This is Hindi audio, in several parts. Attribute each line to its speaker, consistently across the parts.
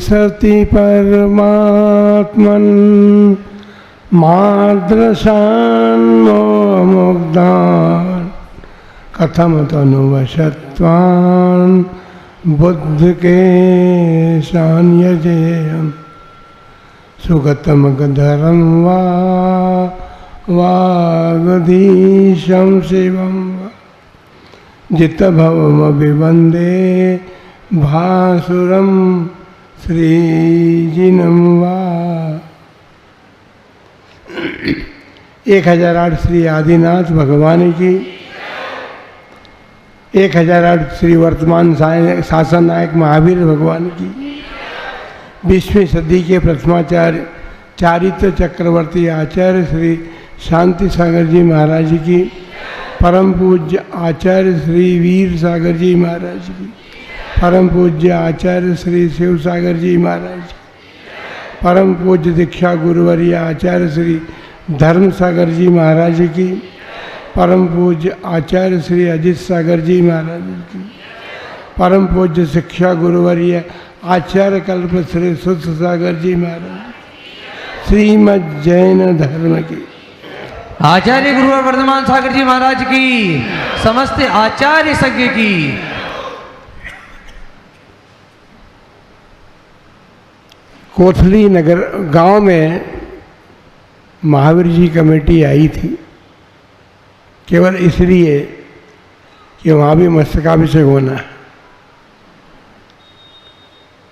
Speaker 1: सति परमात्मन् माद्रशान् मुग्धान् कथम तनुवशत्वान् बुद्ध के शान्यजेयम् सुगतम गधरं वागधीशं शिवं जितभवमभिवन्दे भासुरं श्रीजिनं वा। 1008 श्री आदिनाथ भगवान की, 1008 श्री वर्तमान शासन नायक महावीर भगवान की, 20वीं सदी के प्रथमाचार्य चारित्र चक्रवर्ती आचार्य श्री शांति सागर जी महाराज की, परम पूज्य आचार्य श्री वीर सागर जी महाराज की, परम पूज्य आचार्य श्री शिव सागर जी महाराज की, परम पूज्य दीक्षा गुरुवर्य आचार्य श्री धर्म सागर जी महाराज की, परम पूज्य आचार्य श्री अजित सागर जी महाराज की, परम पूज्य शिक्षा गुरुवर्य आचार्य कल्प श्री सुध सागर जी महाराज, श्रीमद् जैन धर्म की
Speaker 2: आचार्य गुरुवर वर्धमान सागर जी महाराज की, समस्त आचार्य संघ की।
Speaker 1: कोथली नगर गांव में महावीर जी कमेटी आई थी, केवल इसलिए कि वहाँ भी मस्तकाभिषेक होना है।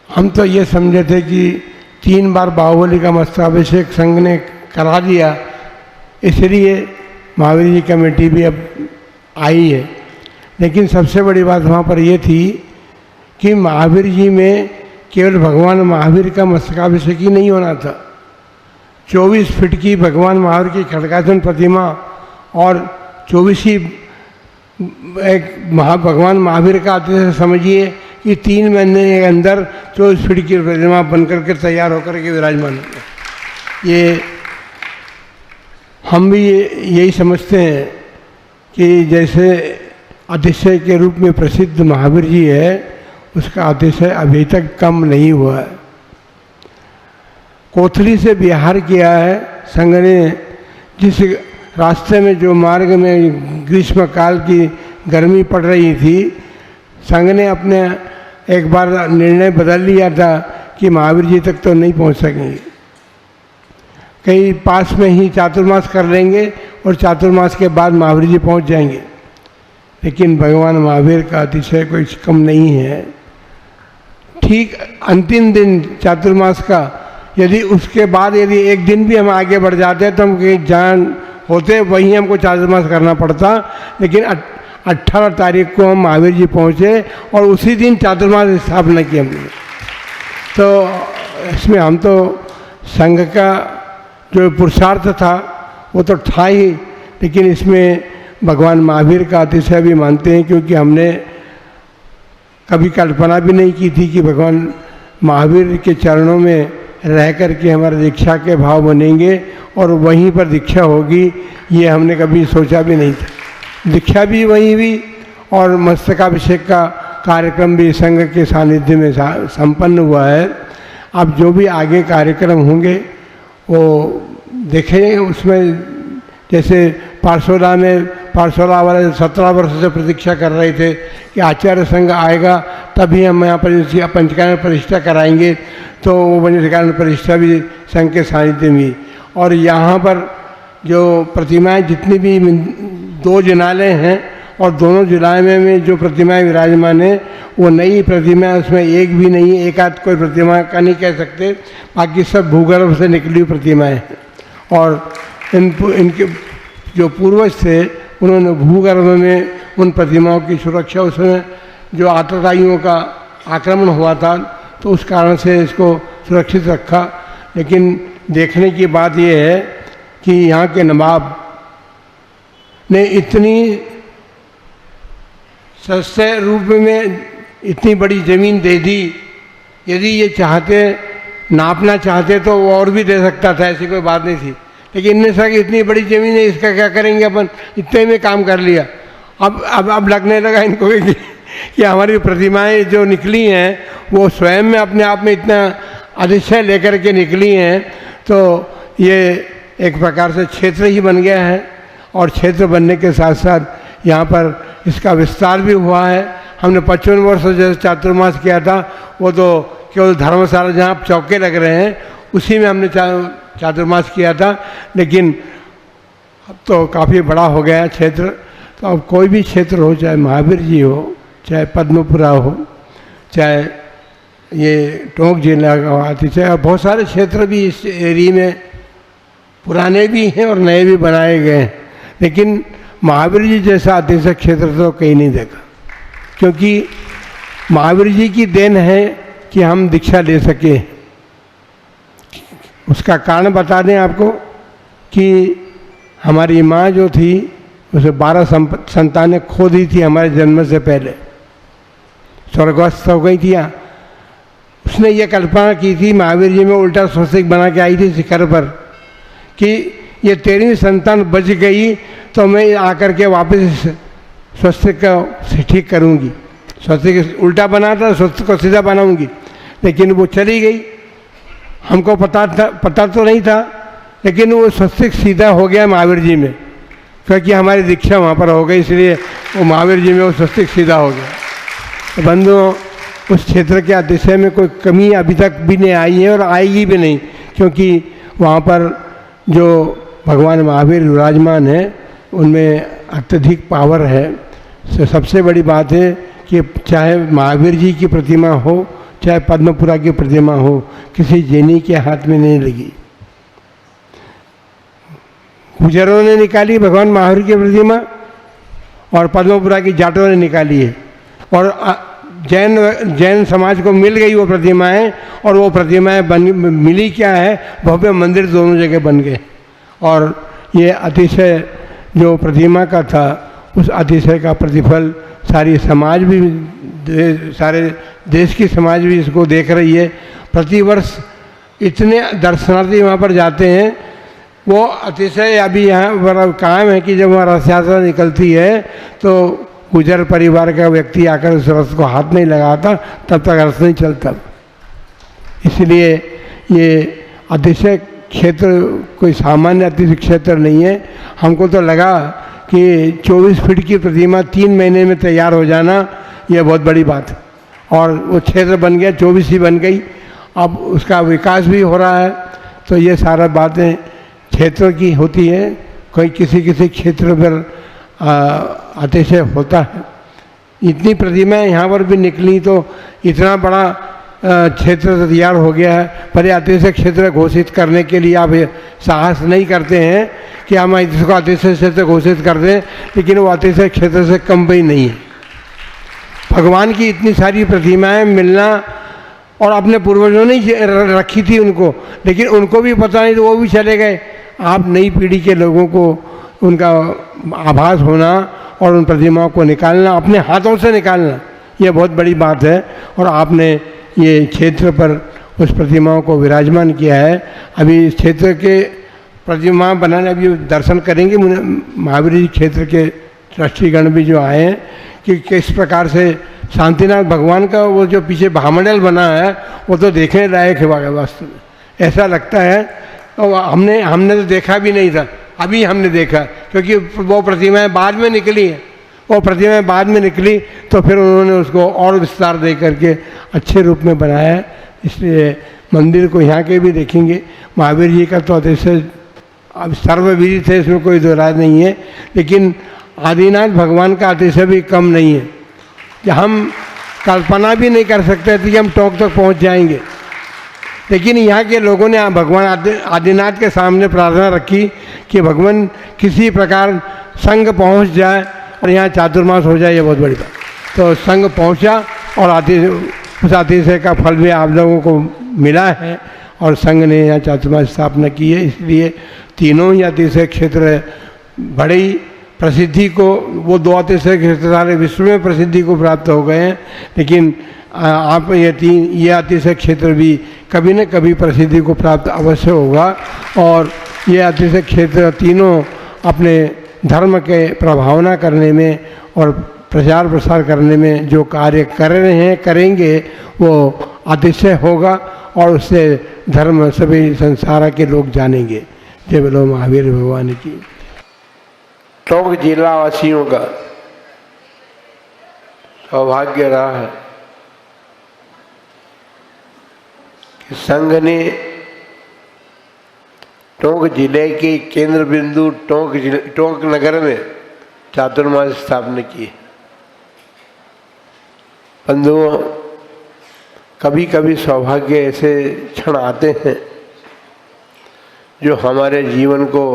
Speaker 1: हम तो ये समझे थे कि 3 बार बाहुबली का मस्तकाभिषेक संघ ने करा दिया, इसलिए महावीर जी कमेटी भी अब आई है। लेकिन सबसे बड़ी बात वहाँ पर यह थी कि महावीर जी में केवल भगवान महावीर का मस्तकाभिषेक ही नहीं होना था। 24 फीट की भगवान महावीर की खड़गासन प्रतिमा और 24 ही एक भगवान महावीर का आते समझिए कि 3 महीने के अंदर 24 फीट की प्रतिमा बनकर के तैयार होकर के विराजमान होंगे। ये हम भी यही समझते हैं कि जैसे अतिशय के रूप में प्रसिद्ध महावीर जी है, उसका अतिशय अभी तक कम नहीं हुआ है। कोथली से बिहार किया है संघ ने। जिस रास्ते में जो मार्ग में ग्रीष्म काल की गर्मी पड़ रही थी, संघ ने अपने एक बार निर्णय बदल लिया था कि महावीर जी तक तो नहीं पहुंच सकेंगे, कहीं पास में ही चातुर्मास कर लेंगे और चातुर्मास के बाद महावीर जी पहुंच जाएंगे। लेकिन भगवान महावीर का अतिशय कोई कम नहीं है। ठीक अंतिम दिन चातुर्मास का, यदि उसके बाद यदि एक दिन भी हम आगे बढ़ जाते तो हम कहीं जान होते वहीं हमको चातुर्मास करना पड़ता। लेकिन 18 तारीख को हम महावीर जी पहुँचे और उसी दिन चातुर्मास स्थापना की हमने। तो इसमें हम तो संघ का जो पुरुषार्थ था वो तो था ही, लेकिन इसमें भगवान महावीर का अतिशय भी मानते हैं, क्योंकि हमने कभी कल्पना भी नहीं की थी कि भगवान महावीर के चरणों में रह कर के हमारे दीक्षा के भाव बनेंगे और वहीं पर दीक्षा होगी, ये हमने कभी सोचा भी नहीं था। दीक्षा भी वहीं हुई और मस्तकाभिषेक का कार्यक्रम भी संघ के सानिध्य में संपन्न हुआ है। अब जो भी आगे कार्यक्रम होंगे वो देखेंगे। उसमें जैसे पारसोला में पारसोला वाले 17 वर्ष से प्रतीक्षा कर रहे थे कि आचार्य संघ आएगा तभी हम यहाँ पर इसकी पंचकारण प्रतिष्ठा कराएंगे, तो वो पंचकारण प्रतिष्ठा भी संघ के सानिध्य में। और यहाँ पर जो प्रतिमाएं जितनी भी 2 जिनालय हैं और दोनों जिलाए में जो प्रतिमाएं विराजमान है वो नई प्रतिमाएं, उसमें एक भी नहीं, एक आध कोई प्रतिमा का नहीं कह सकते, बाकी सब भूगर्भ से निकली हुई प्रतिमाएं हैं। और इनके जो पूर्वज थे उन्होंने भूगर्भ में उन प्रतिमाओं की सुरक्षा, उसमें जो आतताइयों का आक्रमण हुआ था तो उस कारण से इसको सुरक्षित रखा। लेकिन देखने की बात यह है कि यहाँ के नवाब ने इतनी सस्ते रूप में इतनी बड़ी ज़मीन दे दी। यदि ये चाहते, नापना चाहते तो वो और भी दे सकता था, ऐसी कोई बात नहीं थी। लेकिन इनने कहा कि इतनी बड़ी ज़मीन है, इसका क्या करेंगे अपन, इतने में काम कर लिया। अब लगने लगा इनको कि कि हमारी प्रतिमाएं जो निकली हैं वो स्वयं में अपने आप में इतना अतिशय लेकर के निकली हैं, तो ये एक प्रकार से क्षेत्र ही बन गया है। और क्षेत्र बनने के साथ साथ यहाँ पर इसका विस्तार भी हुआ है। हमने 55 वर्ष जैसे चातुर्मास किया था, वो तो केवल धर्मशाला जहाँ चौके लग रहे हैं उसी में हमने चातुर्मास किया था, लेकिन अब तो काफ़ी बड़ा हो गया है क्षेत्र। तो अब कोई भी क्षेत्र हो, चाहे महावीर जी हो, चाहे पद्मपुरा हो, चाहे ये टोंक जिला का अतिशय, और बहुत सारे क्षेत्र भी इस एरिया में पुराने भी हैं और नए भी बनाए गए हैं, लेकिन महावीर जी जैसा अतिशय क्षेत्र तो कहीं नहीं देखा। क्योंकि महावीर जी की देन है कि हम दीक्षा ले सके। उसका कारण बता दें आपको कि हमारी माँ जो थी उसे 12 संतानें खो दी थी हमारे जन्म से पहले, स्वर्गस्थ हो गई थी। उसने ये कल्पना की थी, महावीर जी में उल्टा स्वस्तिक बना के आई थी शिखर पर, कि ये 13वीं संतान बच गई तो मैं आकर के वापस स्वस्तिक को ठीक करूँगी। स्वस्तिक उल्टा बना था, स्वस्तिक को सीधा बनाऊँगी, लेकिन वो चली गई। हमको पता तो नहीं था, लेकिन वो स्वस्तिक सीधा हो गया महावीर जी में, क्योंकि हमारी दीक्षा वहाँ पर हो गई, इसलिए वो महावीर जी में वो स्वस्तिक सीधा हो गया। तो बंधुओं, उस क्षेत्र के अतिशय में कोई कमी अभी तक भी नहीं आई है और आएगी भी नहीं, क्योंकि वहाँ पर जो भगवान महावीर विराजमान है उनमें अत्यधिक पावर है। सबसे बड़ी बात है कि चाहे महावीर जी की प्रतिमा हो, चाहे पद्मपुरा की प्रतिमा हो, किसी जैनी के हाथ में नहीं लगी। गुजरों ने निकाली भगवान महावीर की प्रतिमा और पद्मपुरा की जाटों ने निकाली है, और जैन समाज को मिल गई वो प्रतिमाएं, और वो प्रतिमाएं मिली क्या है, भव्य मंदिर दोनों जगह बन गए। और ये अतिशय जो प्रतिमा का था, उस अतिशय का प्रतिफल सारी समाज भी, सारे देश की समाज भी इसको देख रही है। प्रतिवर्ष इतने दर्शनार्थी वहाँ पर जाते हैं। वो अतिशय अभी यहाँ बड़ा कायम है कि जब वहाँ रथ यात्रा निकलती है तो गुजर परिवार का व्यक्ति आकर उस रथ को हाथ नहीं लगाता, तब तक रथ नहीं चलता। इसलिए ये अतिशय क्षेत्र कोई सामान्य अतिशय क्षेत्र नहीं है। हमको तो लगा कि 24 फीट की प्रतिमा 3 महीने में तैयार हो जाना, यह बहुत बड़ी बात है। और वो क्षेत्र बन गया, 24 ही बन गई। अब उसका विकास भी हो रहा है। तो ये सारा बातें क्षेत्र की होती है। कोई किसी क्षेत्र पर अतिशय होता है। इतनी प्रतिमाएं यहाँ पर भी निकली तो इतना बड़ा क्षेत्र तैयार हो गया है। पर अतिशय क्षेत्र घोषित करने के लिए आप साहस नहीं करते हैं कि हम इसको अतिशय क्षेत्र घोषित कर दें, लेकिन वो अतिशय क्षेत्र से कम भी नहीं है। भगवान की इतनी सारी प्रतिमाएं मिलना, और अपने पूर्वजों ने रखी थी उनको, लेकिन उनको भी पता नहीं तो वो भी चले गए। आप नई पीढ़ी के लोगों को उनका आभास होना और उन प्रतिमाओं को निकालना, अपने हाथों से निकालना, ये बहुत बड़ी बात है। और आपने ये क्षेत्र पर उस प्रतिमाओं को विराजमान किया है। अभी इस क्षेत्र के प्रतिमा बनाने अभी दर्शन करेंगे महावीर जी क्षेत्र के ट्रस्टीगण भी जो आए हैं, कि किस प्रकार से शांतिनाथ भगवान का वो जो पीछे भामंडल बना है वो तो देखने लायक है वास्तव में। ऐसा लगता है, और हमने तो देखा भी नहीं था, अभी हमने देखा, क्योंकि वो प्रतिमाएं बाद में निकली हैं। वो प्रतिमाएं बाद में निकली तो फिर उन्होंने उसको और विस्तार दे करके अच्छे रूप में बनाया है। इसलिए मंदिर को यहाँ के भी देखेंगे। महावीर जी का तो अतिशय अब सर्वविदित है, इसमें कोई दो राय नहीं है, लेकिन आदिनाथ भगवान का अतिशय भी कम नहीं है। कि हम कल्पना भी नहीं कर सकते थे कि हम टोंक तक पहुँच जाएंगे, लेकिन यहाँ के लोगों ने भगवान आदिनाथ के सामने प्रार्थना रखी कि भगवान किसी प्रकार संघ पहुँच जाए और यहाँ चातुर्मास हो जाए, ये बहुत बड़ी बात। तो संघ पहुँचा और उस अतिशय का फल भी आप लोगों को मिला है, और संघ ने यहाँ चातुर्मास स्थापना की है। इसलिए तीनों ही अतिशय क्षेत्र बड़ी प्रसिद्धि को, वो 2 अतिशय क्षेत्र सारे विश्व में प्रसिद्धि को प्राप्त हो गए हैं, लेकिन आप ये अतिशय क्षेत्र भी कभी न कभी प्रसिद्धि को प्राप्त अवश्य होगा। और ये अतिशय क्षेत्र तीनों अपने धर्म के प्रभावना करने में और प्रचार प्रसार करने में जो कार्य कर रहे हैं करेंगे वो अतिशय होगा और उससे धर्म सभी संसार के लोग जानेंगे। जय बोलो महावीर भगवान की। टोंक जिला वासियों का सौभाग्य रहा है कि संघ ने टोंक जिले के केंद्र बिंदु टोंक नगर में चातुर्मास स्थापना की। बंधुओं, कभी कभी सौभाग्य ऐसे क्षण आते हैं जो हमारे जीवन को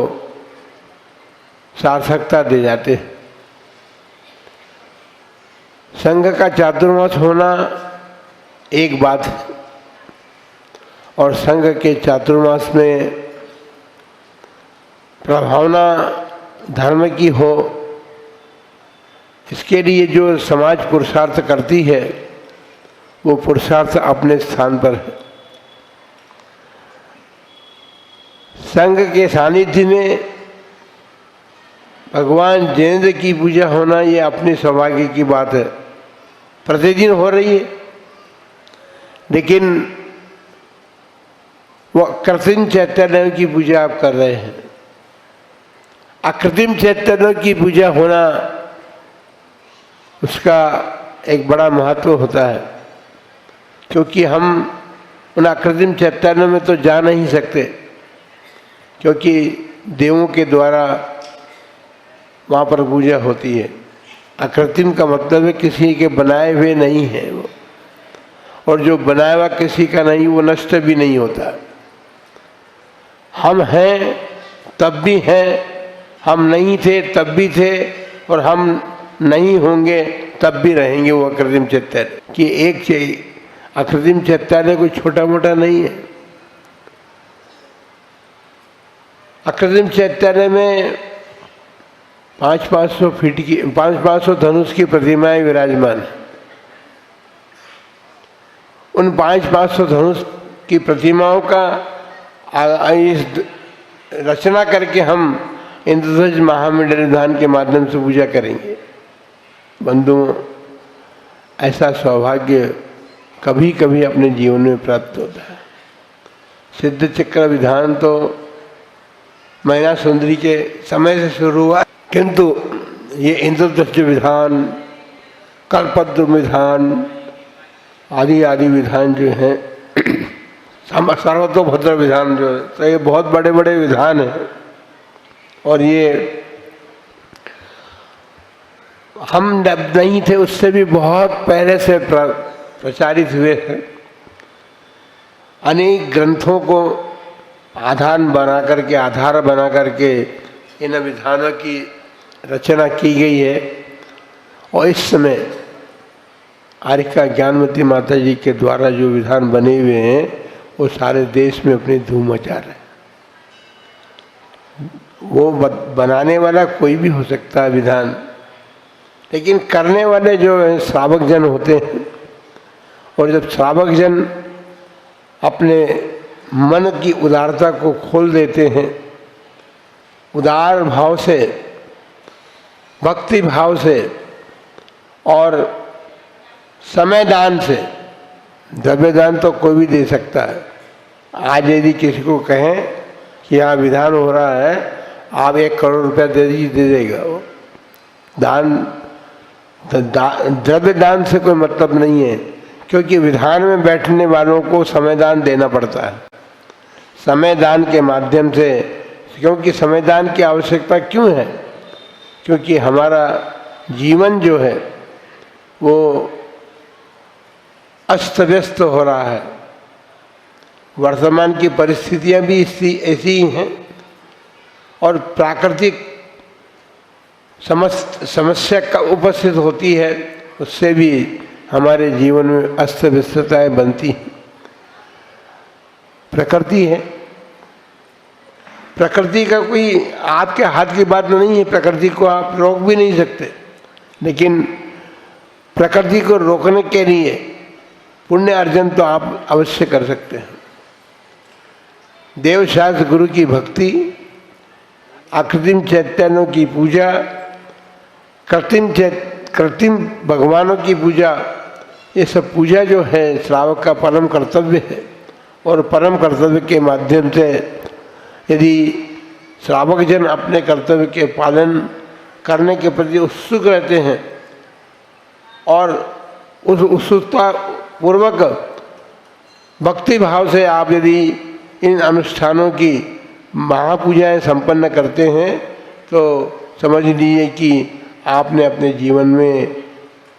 Speaker 1: सार्थकता दे जाते हैं। संघ का चातुर्मास होना एक बात है और संघ के चातुर्मास में प्रभावना धर्म की हो, इसके लिए जो समाज पुरुषार्थ करती है वो पुरुषार्थ अपने स्थान पर है। संघ के सानिध्य में भगवान जैनेन्द्र की पूजा होना ये अपने सौभाग्य की बात है। प्रतिदिन हो रही है, लेकिन वो कृत्रिम चैतन्य की पूजा आप कर रहे हैं। अकृत्रिम चैतन्य की पूजा होना उसका एक बड़ा महत्व होता है, क्योंकि हम उन अकृत्रिम चैतन्य में तो जा नहीं सकते, क्योंकि देवों के द्वारा वहाँ पर पूजा होती है। अकृत्रिम का मतलब है किसी के बनाए हुए नहीं है वो, और जो बनाया हुआ किसी का नहीं वो नष्ट भी नहीं होता। हम हैं तब भी हैं, हम नहीं थे तब भी थे, और हम नहीं होंगे तब भी रहेंगे। वो अकृत्रिम चैतन्य कि एक अकृत्रिम चैतन्य कोई छोटा मोटा नहीं है। अकृत्रिम चैतन्य में 500 फीट की 500 धनुष की प्रतिमाएं विराजमान है। उन 500 धनुष की प्रतिमाओं का इस रचना करके हम इंद्रध्वज महामंडल विधान के माध्यम से पूजा करेंगे। बंधुओं, ऐसा सौभाग्य कभी कभी अपने जीवन में प्राप्त होता है। सिद्ध चक्र विधान तो मैना सुंदरी के समय से शुरू हुआ, किंतु ये इंद्रध्वज विधान, कल्पद्रुम विधान आदि आदि विधान जो हैं, सर्वतोभद्र विधान जो है, तो ये बहुत बड़े बड़े विधान हैं। और ये हम नहीं थे उससे भी बहुत पहले से प्रचारित हुए हैं। अनेक ग्रंथों को आधार बना करके इन विधानों की रचना की गई है। और इस समय आरिका ज्ञानवती माता जी के द्वारा जो विधान बने हुए हैं वो सारे देश में अपनी धूम मचा रहे हैं। वो बनाने वाला कोई भी हो सकता है विधान, लेकिन करने वाले जो है श्रावक जन होते हैं। और जब श्रावक जन अपने मन की उदारता को खोल देते हैं, उदार भाव से, भक्ति भाव से और समय दान से, द्रव्य दान तो कोई भी दे सकता है। आज यदि किसी को कहें कि यहाँ विधान हो रहा है, आप 1 करोड़ रुपया दे देगा वो। द्रव्य दान से कोई मतलब नहीं है, क्योंकि विधान में बैठने वालों को समय दान देना पड़ता है। समय दान के माध्यम से, क्योंकि समय दान की आवश्यकता क्यों है? क्योंकि हमारा जीवन जो है वो अस्त व्यस्त हो रहा है। वर्तमान की परिस्थितियां भी ऐसी ही हैं, और प्राकृतिक समस्या का उपस्थित होती है, उससे भी हमारे जीवन में अस्त व्यस्तताएं बनती हैं। प्रकृति है, प्रकृति का कोई आपके हाथ की बात नहीं है, प्रकृति को आप रोक भी नहीं सकते। लेकिन प्रकृति को रोकने के लिए पुण्य अर्जन तो आप अवश्य कर सकते हैं। देवशास्त्र गुरु की भक्ति, अकृत्रिम चैतन्यों की पूजा, कृत्रिम भगवानों की पूजा, ये सब पूजा जो है श्रावक का परम कर्तव्य है। और परम कर्तव्य के माध्यम से यदि श्रावक जन अपने कर्तव्य के पालन करने के प्रति उत्सुक रहते हैं और उस उत्सुकता पूर्वक भक्ति भाव से आप यदि इन अनुष्ठानों की महापूजाएं संपन्न करते हैं तो समझ लीजिए कि आपने अपने जीवन में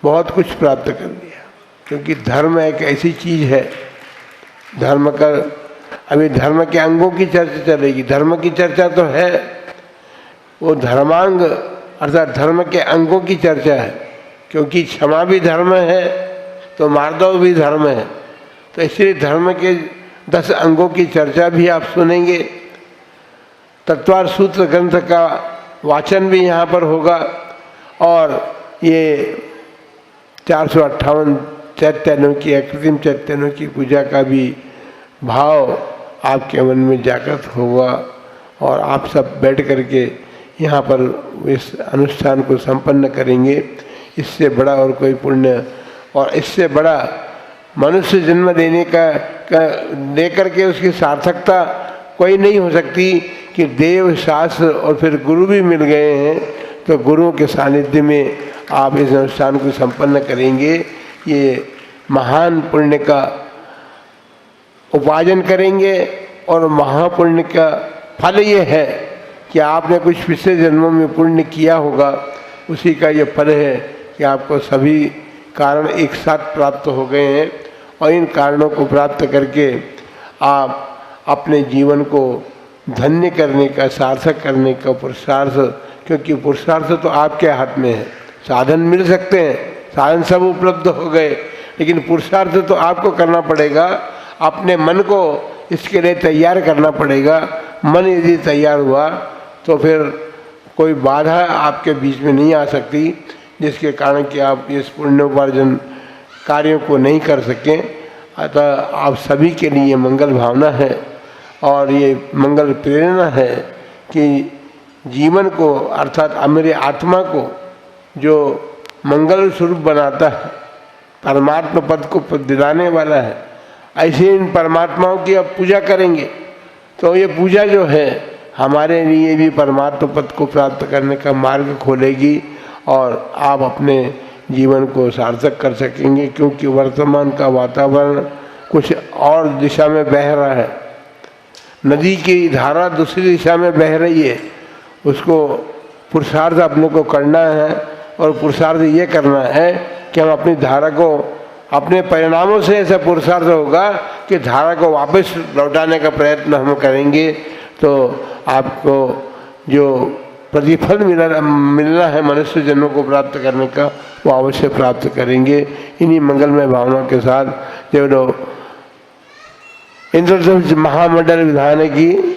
Speaker 1: बहुत कुछ प्राप्त कर लिया। क्योंकि धर्म एक ऐसी चीज़ है, धर्म का अभी धर्म के अंगों की चर्चा चलेगी। धर्म की चर्चा तो है, वो धर्मांग अर्थात धर्म के अंगों की चर्चा है। क्योंकि क्षमा भी धर्म है तो मार्दव भी धर्म है, तो इसलिए धर्म के 10 अंगों की चर्चा भी आप सुनेंगे। तत्वार सूत्र ग्रंथ का वाचन भी यहाँ पर होगा और ये 458 चैतन्यों की कृत्रिम चैतन्यों की पूजा का भी भाव आपके मन में जागृत होगा और आप सब बैठ करके यहाँ पर इस अनुष्ठान को संपन्न करेंगे। इससे बड़ा और कोई पुण्य और इससे बड़ा मनुष्य जन्म देने का लेकर के उसकी सार्थकता कोई नहीं हो सकती कि देव शास्त्र और फिर गुरु भी मिल गए हैं तो गुरुओं के सानिध्य में आप इस अनुष्ठान को संपन्न करेंगे। ये महान पुण्य का उपार्जन करेंगे और महापुण्य का फल ये है कि आपने कुछ पिछले जन्मों में पुण्य किया होगा, उसी का ये फल है कि आपको सभी कारण एक साथ प्राप्त हो गए हैं। और इन कारणों को प्राप्त करके आप अपने जीवन को धन्य करने का, सार्थक करने का पुरुषार्थ, क्योंकि पुरुषार्थ तो आपके हाथ में है। साधन मिल सकते हैं, साधन सब उपलब्ध हो गए, लेकिन पुरुषार्थ तो आपको करना पड़ेगा। अपने मन को इसके लिए तैयार करना पड़ेगा। मन यदि तैयार हुआ तो फिर कोई बाधा आपके बीच में नहीं आ सकती जिसके कारण कि आप इस पुण्योपार्जन कार्यों को नहीं कर सकें। अतः आप सभी के लिए मंगल भावना है और ये मंगल प्रेरणा है कि जीवन को अर्थात मेरी आत्मा को जो मंगल स्वरूप बनाता है, परमात्मा पद को दिलाने वाला है, ऐसे इन परमात्माओं की अब पूजा करेंगे तो ये पूजा जो है हमारे लिए भी परमात्मा पद को प्राप्त करने का मार्ग खोलेगी और आप अपने जीवन को सार्थक कर सकेंगे। क्योंकि वर्तमान का वातावरण कुछ और दिशा में बह रहा है, नदी की धारा दूसरी दिशा में बह रही है, उसको पुरुषार्थ अपने को करना है और पुरुषार्थ ये करना है कि हम अपनी धारा को अपने परिणामों से ऐसा पुरुषार्थ होगा कि धारा को वापस लौटाने का प्रयत्न हम करेंगे तो आपको जो प्रतिफल मिलना है मनुष्य जन्म को प्राप्त करने का वो अवश्य प्राप्त करेंगे। इन्हीं मंगलमय भावना के साथ जो लोग इंद्रधनुष महामंडल विधान की